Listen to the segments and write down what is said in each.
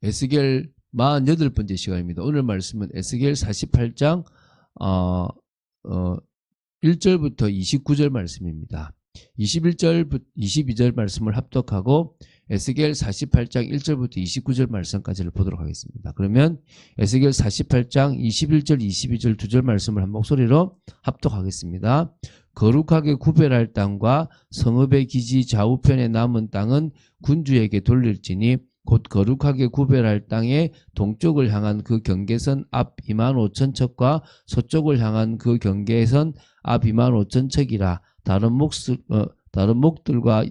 에스겔 48번째 시간입니다. 오늘 말씀은 에스겔 48장 1절부터 29절 말씀입니다. 21절부터 22절 말씀을 합독하고 에스겔 48장 1절부터 29절 말씀까지를 보도록 하겠습니다. 그러면 에스겔 48장 21절 22절 2절 말씀을 한 목소리로 합독하겠습니다. 거룩하게 구별할 땅과 성읍의 기지 좌우편에 남은 땅은 군주에게 돌릴지니 곧 거룩하게 구별할 땅의 동쪽을 향한 그 경계선 앞 25,000척과 서쪽을 향한 그 경계선 앞 25,000척이라. 다른 목들과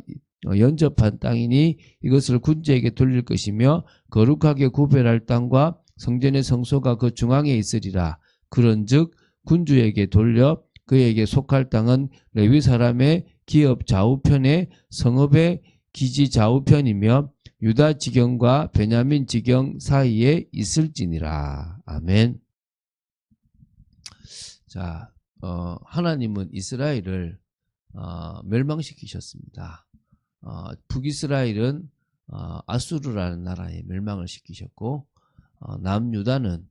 연접한 땅이니 이것을 군주에게 돌릴 것이며 거룩하게 구별할 땅과 성전의 성소가 그 중앙에 있으리라. 그런즉 군주에게 돌려 그에게 속할 땅은 레위 사람의 기업 좌우편에 성읍의 기지 좌우편이며 유다 지경과 베냐민 지경 사이에 있을지니라. 아멘. 자, 하나님은 이스라엘을 멸망시키셨습니다. 북이스라엘은 아수르라는 나라에 멸망을 시키셨고 남유다는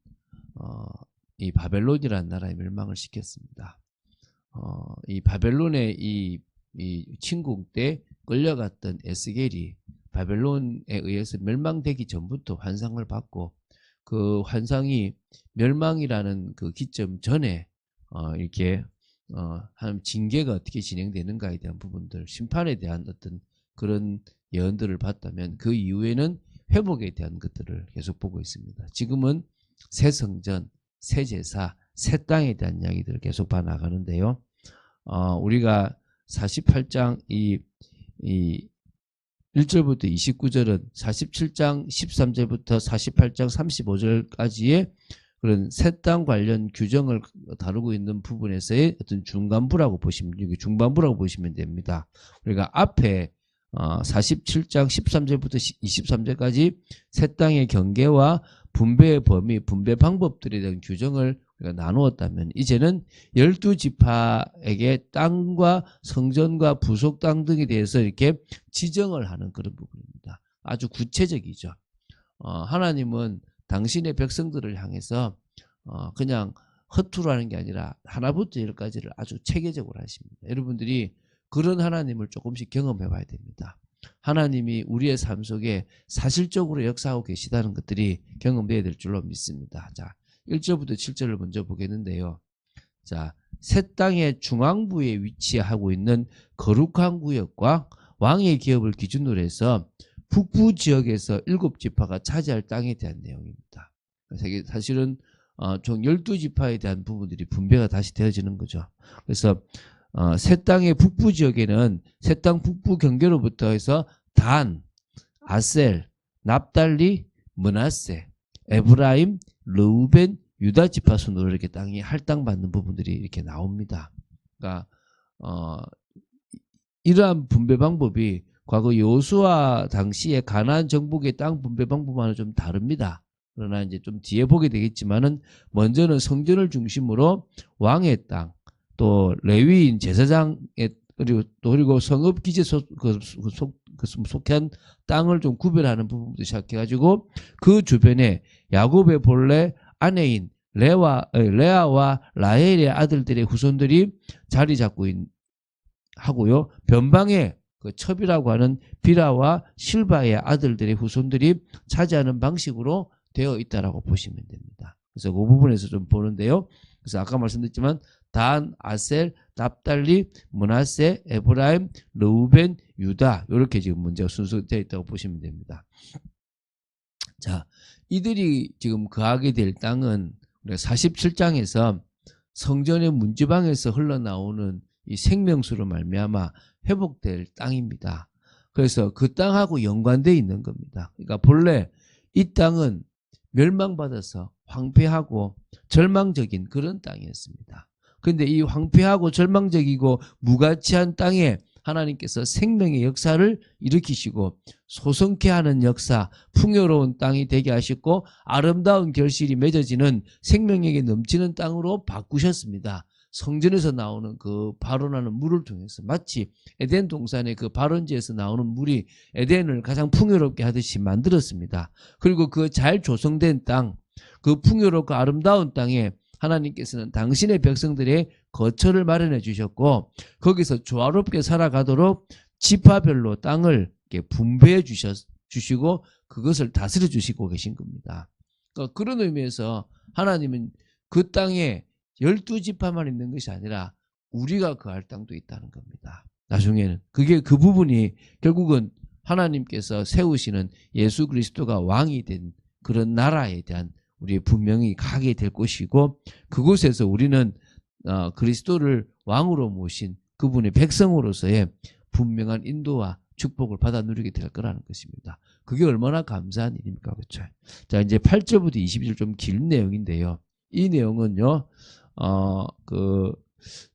이 바벨론이라는 나라에 멸망을 시켰습니다. 이 바벨론의 이 침공 때 끌려갔던 에스겔이 바벨론에 의해서 멸망되기 전부터 환상을 받고 그 환상이 멸망이라는 그 기점 전에 이렇게 한 징계가 어떻게 진행되는가에 대한 부분들, 심판에 대한 어떤 그런 예언들을 봤다면 그 이후에는 회복에 대한 것들을 계속 보고 있습니다. 지금은 새 성전, 새 제사, 새 땅에 대한 이야기들을 계속 봐나가는데요. 우리가 48장 이 1절부터 29절은 47장 13절부터 48장 35절까지의 그런 새 땅 관련 규정을 다루고 있는 부분에서의 어떤 중반부라고 보시면 됩니다. 우리가 앞에 47장 13절부터 23절까지 새 땅의 경계와 분배의 범위, 분배 방법들에 대한 규정을 우리가 나누었다면 이제는 12지파에게 땅과 성전과 부속 땅 등에 대해서 이렇게 지정을 하는 그런 부분입니다. 아주 구체적이죠. 하나님은 당신의 백성들을 향해서 그냥 허투루 하는 게 아니라 하나부터 열까지를 아주 체계적으로 하십니다. 여러분들이 그런 하나님을 조금씩 경험해 봐야 됩니다. 하나님이 우리의 삶 속에 사실적으로 역사하고 계시다는 것들이 경험되어야 될 줄로 믿습니다. 자, 1절부터 7절을 먼저 보겠는데요. 자, 새 땅의 중앙부에 위치하고 있는 거룩한 구역과 왕의 기업을 기준으로 해서 북부 지역에서 7지파가 차지할 땅에 대한 내용입니다. 사실은 총 12지파에 대한 부분들이 분배가 다시 되어지는 거죠. 그래서 새 땅의 북부 지역에는 새 땅 북부 경계로부터 해서 단, 아셀, 납달리, 므낫세, 에브라임, 르우벤, 유다 지파 순으로 이렇게 땅이 할당받는 부분들이 이렇게 나옵니다. 그러니까 이러한 분배 방법이 과거 여호수아 당시에 가나안 정복의 땅 분배 방법과는 좀 다릅니다. 그러나 이제 좀 뒤에 보게 되겠지만은 먼저는 성전을 중심으로 왕의 땅, 또 레위인 제사장의 그리고 성읍 기재 속한 땅을 좀 구별하는 부분부터 시작해가지고 그 주변에 야곱의 본래 아내인 레아와 라헬의 아들들의 후손들이 자리 잡고 하고요. 변방에 그 첩이라고 하는 비라와 실바의 아들들의 후손들이 차지하는 방식으로 되어 있다라고 보시면 됩니다. 그래서 그 부분에서 좀 보는데요. 그래서 아까 말씀드렸지만 단, 아셀, 납달리, 므낫세, 에브라임, 르우벤, 유다 이렇게 지금 문제가 순서되어 있다고 보시면 됩니다. 자, 이들이 지금 거하게 될 땅은 우리가 47장에서 성전의 문지방에서 흘러나오는 이 생명수로 말미암아 회복될 땅입니다. 그래서 그 땅하고 연관되어 있는 겁니다. 그러니까 본래 이 땅은 멸망받아서 황폐하고 절망적인 그런 땅이었습니다. 그런데 이 황폐하고 절망적이고 무가치한 땅에 하나님께서 생명의 역사를 일으키시고 소성케 하는 역사, 풍요로운 땅이 되게 하셨고 아름다운 결실이 맺어지는 생명력이 넘치는 땅으로 바꾸셨습니다. 성전에서 나오는 그 발원하는 물을 통해서 마치 에덴 동산의 그 발원지에서 나오는 물이 에덴을 가장 풍요롭게 하듯이 만들었습니다. 그리고 그 잘 조성된 땅, 그 풍요롭고 아름다운 땅에 하나님께서는 당신의 백성들의 거처를 마련해 주셨고 거기서 조화롭게 살아가도록 지파별로 땅을 이렇게 분배해 주시고 그것을 다스려 주시고 계신 겁니다. 그러니까 그런 의미에서 하나님은 그 땅에 12지파만 있는 것이 아니라 우리가 거할 땅도 있다는 겁니다. 나중에는 그게 그 부분이 결국은 하나님께서 세우시는 예수 그리스도가 왕이 된 그런 나라에 대한 우리 분명히 가게 될 것이고 그곳에서 우리는 그리스도를 왕으로 모신 그분의 백성으로서의 분명한 인도와 축복을 받아 누리게 될 거라는 것입니다. 그게 얼마나 감사한 일입니까? 그렇죠? 자, 이제 8절부터 22절 좀 긴 내용인데요. 이 내용은요,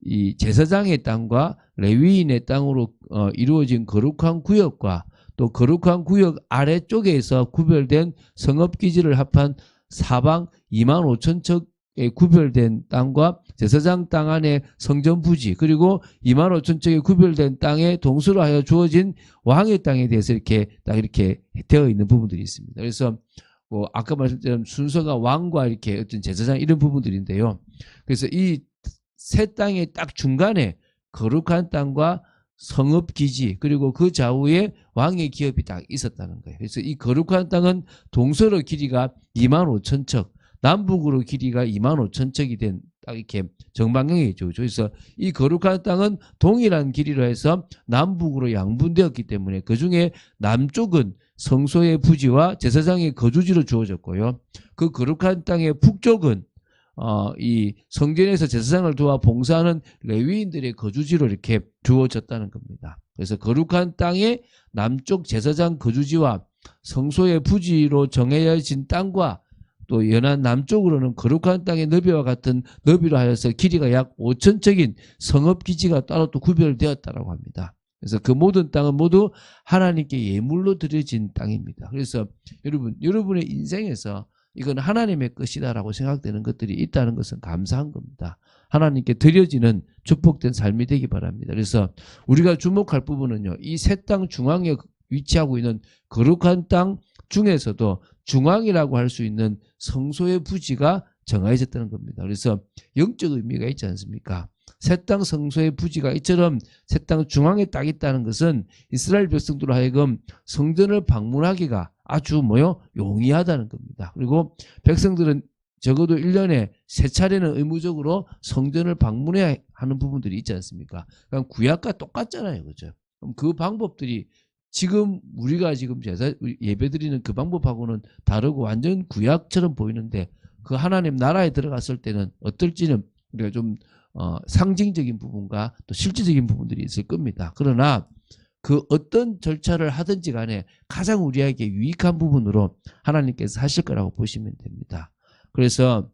이 제사장의 땅과 레위인의 땅으로 이루어진 거룩한 구역과 또 거룩한 구역 아래쪽에서 구별된 성읍기지를 합한 사방 25,000척에 구별된 땅과 제사장 땅 안에 성전 부지 그리고 25,000척에 구별된 땅에 동서로 하여 주어진 왕의 땅에 대해서 이렇게 딱 이렇게 되어 있는 부분들이 있습니다. 그래서 아까 말씀드린 순서가 왕과 이렇게 어떤 제사장 이런 부분들인데요. 그래서 이 세 땅의 딱 중간에 거룩한 땅과 성읍기지 그리고 그 좌우에 왕의 기업이 딱 있었다는 거예요. 그래서 이 거룩한 땅은 동서로 길이가 25,000척 남북으로 길이가 25,000척이 된 딱 이렇게 정방향에 있죠. 그래서 이 거룩한 땅은 동일한 길이로 해서 남북으로 양분되었기 때문에 그중에 남쪽은 성소의 부지와 제사장의 거주지로 주어졌고요. 그 거룩한 땅의 북쪽은 이 성전에서 제사장을 도와 봉사하는 레위인들의 거주지로 이렇게 주어졌다는 겁니다. 그래서 거룩한 땅의 남쪽 제사장 거주지와 성소의 부지로 정해진 땅과 또 연안 남쪽으로는 거룩한 땅의 너비와 같은 너비로 하여서 길이가 약 5,000척인 성읍기지가 따로 또 구별되었다고 합니다. 그래서 그 모든 땅은 모두 하나님께 예물로 드려진 땅입니다. 그래서 여러분의 인생에서 이건 하나님의 것이다라고 생각되는 것들이 있다는 것은 감사한 겁니다. 하나님께 드려지는 축복된 삶이 되기 바랍니다. 그래서 우리가 주목할 부분은요. 이 세 땅 중앙에 위치하고 있는 거룩한 땅 중에서도 중앙이라고 할 수 있는 성소의 부지가 정해졌다는 겁니다. 그래서 영적 의미가 있지 않습니까? 새 땅 성소의 부지가 이처럼 새 땅 중앙에 딱 있다는 것은 이스라엘 백성들로 하여금 성전을 방문하기가 아주 용이하다는 겁니다. 그리고 백성들은 적어도 1년에 3차례는 의무적으로 성전을 방문해야 하는 부분들이 있지 않습니까? 그럼 구약과 똑같잖아요. 그죠? 그럼 그 방법들이 지금 우리가 지금 예배드리는 그 방법하고는 다르고 완전 구약처럼 보이는데 그 하나님 나라에 들어갔을 때는 어떨지는 우리가 좀 상징적인 부분과 또 실질적인 부분들이 있을 겁니다. 그러나 그 어떤 절차를 하든지 간에 가장 우리에게 유익한 부분으로 하나님께서 하실 거라고 보시면 됩니다. 그래서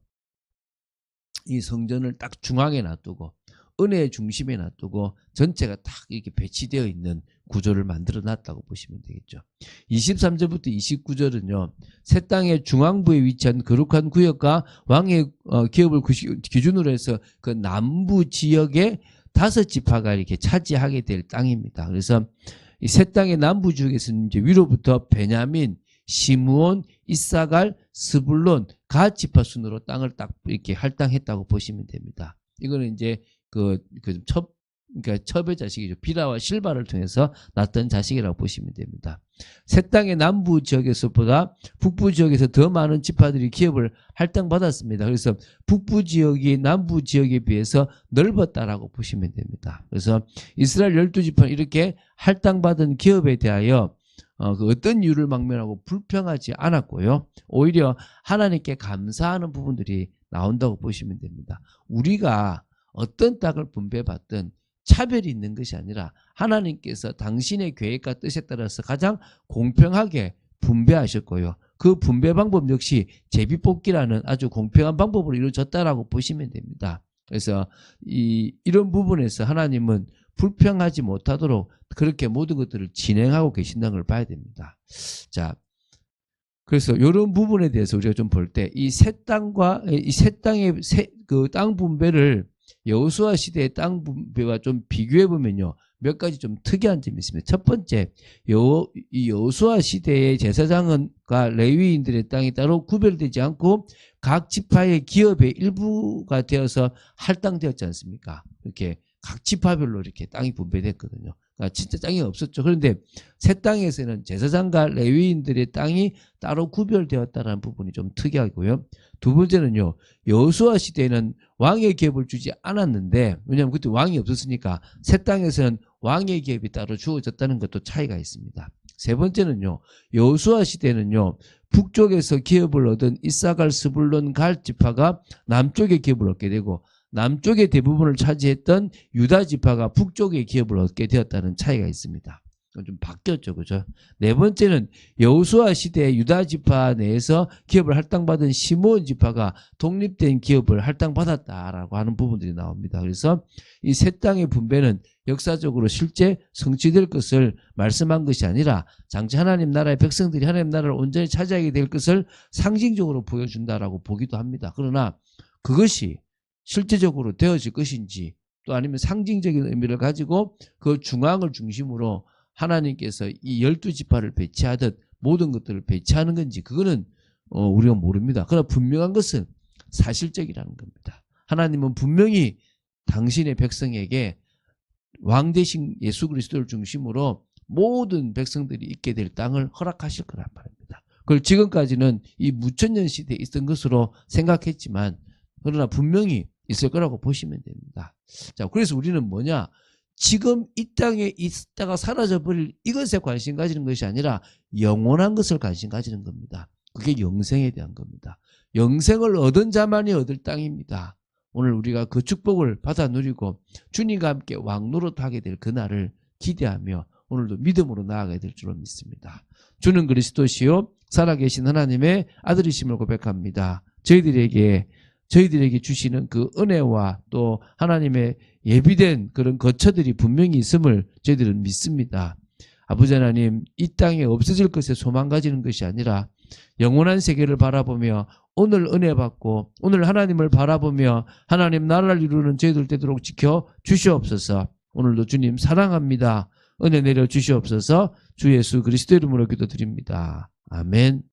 이 성전을 딱 중앙에 놔두고 은혜의 중심에 놔두고 전체가 딱 이렇게 배치되어 있는 구조를 만들어 놨다고 보시면 되겠죠. 23절부터 29절은요. 새 땅의 중앙부에 위치한 거룩한 구역과 왕의 기업을 기준으로 해서 그 남부 지역의 5지파가 이렇게 차지하게 될 땅입니다. 그래서 이 새 땅의 남부 지역에서는 이제 위로부터 베냐민, 시므온, 이사갈, 스불론, 갓 지파 순으로 땅을 딱 이렇게 할당했다고 보시면 됩니다. 이거는 이제 그러니까 첩의 자식이죠. 비라와 실바를 통해서 낳던 자식이라고 보시면 됩니다. 새 땅의 남부 지역에서보다 북부 지역에서 더 많은 지파들이 기업을 할당받았습니다. 그래서 북부 지역이 남부 지역에 비해서 넓었다라고 보시면 됩니다. 그래서 이스라엘 12지파는 이렇게 할당받은 기업에 대하여 그 어떤 이유를 막론하고 불평하지 않았고요. 오히려 하나님께 감사하는 부분들이 나온다고 보시면 됩니다. 우리가 어떤 땅을 분배받든 차별이 있는 것이 아니라 하나님께서 당신의 계획과 뜻에 따라서 가장 공평하게 분배하셨고요. 그 분배 방법 역시 제비뽑기라는 아주 공평한 방법으로 이루어졌다라고 보시면 됩니다. 그래서 이런 부분에서 하나님은 불평하지 못하도록 그렇게 모든 것들을 진행하고 계신다는 걸 봐야 됩니다. 자, 그래서 이런 부분에 대해서 우리가 좀 볼 때 이 새 땅과 이 새 땅의 그 땅 분배를 여호수아 시대의 땅 분배와 좀 비교해 보면요, 몇 가지 좀 특이한 점이 있습니다. 첫 번째, 이 여호수아 시대의 제사장과 레위인들의 땅이 따로 구별되지 않고 각 지파의 기업의 일부가 되어서 할당되었지 않습니까? 이렇게 각 지파별로 이렇게 땅이 분배됐거든요. 그러니까 진짜 땅이 없었죠. 그런데 새 땅에서는 제사장과 레위인들의 땅이 따로 구별되었다는 부분이 좀 특이하고요. 두 번째는요, 여호수아 시대에는 왕의 기업을 주지 않았는데, 왜냐하면 그때 왕이 없었으니까 새 땅에서는 왕의 기업이 따로 주어졌다는 것도 차이가 있습니다. 세 번째는요, 여호수아 시대는요, 북쪽에서 기업을 얻은 이사갈, 스불론, 갈 지파가 남쪽의 기업을 얻게 되고, 남쪽의 대부분을 차지했던 유다 지파가 북쪽의 기업을 얻게 되었다는 차이가 있습니다. 좀 바뀌었죠, 그죠? 네 번째는 여호수아 시대의 유다 지파 내에서 기업을 할당받은 시므온 지파가 독립된 기업을 할당받았다라고 하는 부분들이 나옵니다. 그래서 이 세 땅의 분배는 역사적으로 실제 성취될 것을 말씀한 것이 아니라 장차 하나님 나라의 백성들이 하나님 나라를 온전히 차지하게 될 것을 상징적으로 보여준다라고 보기도 합니다. 그러나 그것이 실제적으로 되어질 것인지, 또 아니면 상징적인 의미를 가지고 그 중앙을 중심으로 하나님께서 이 12지파를 배치하듯 모든 것들을 배치하는 건지, 그거는 우리가 모릅니다. 그러나 분명한 것은 사실적이라는 겁니다. 하나님은 분명히 당신의 백성에게 왕 대신 예수 그리스도를 중심으로 모든 백성들이 있게 될 땅을 허락하실 거란 말입니다. 그걸 지금까지는 이 무천년 시대에 있던 것으로 생각했지만, 그러나 분명히 있을 거라고 보시면 됩니다. 자, 그래서 우리는 뭐냐? 지금 이 땅에 있다가 사라져버릴 이것에 관심 가지는 것이 아니라 영원한 것을 관심 가지는 겁니다. 그게 영생에 대한 겁니다. 영생을 얻은 자만이 얻을 땅입니다. 오늘 우리가 그 축복을 받아 누리고 주님과 함께 왕노릇하게 될 그날을 기대하며 오늘도 믿음으로 나아가야 될 줄로 믿습니다. 주는 그리스도시요 살아계신 하나님의 아들이심을 고백합니다. 저희들에게 주시는 그 은혜와 또 하나님의 예비된 그런 거처들이 분명히 있음을 저희들은 믿습니다. 아버지 하나님, 이 땅에 없어질 것에 소망 가지는 것이 아니라 영원한 세계를 바라보며 오늘 은혜 받고 오늘 하나님을 바라보며 하나님 나라를 이루는 저희들 되도록 지켜 주시옵소서. 오늘도 주님 사랑합니다. 은혜 내려 주시옵소서. 주 예수 그리스도 이름으로 기도드립니다. 아멘.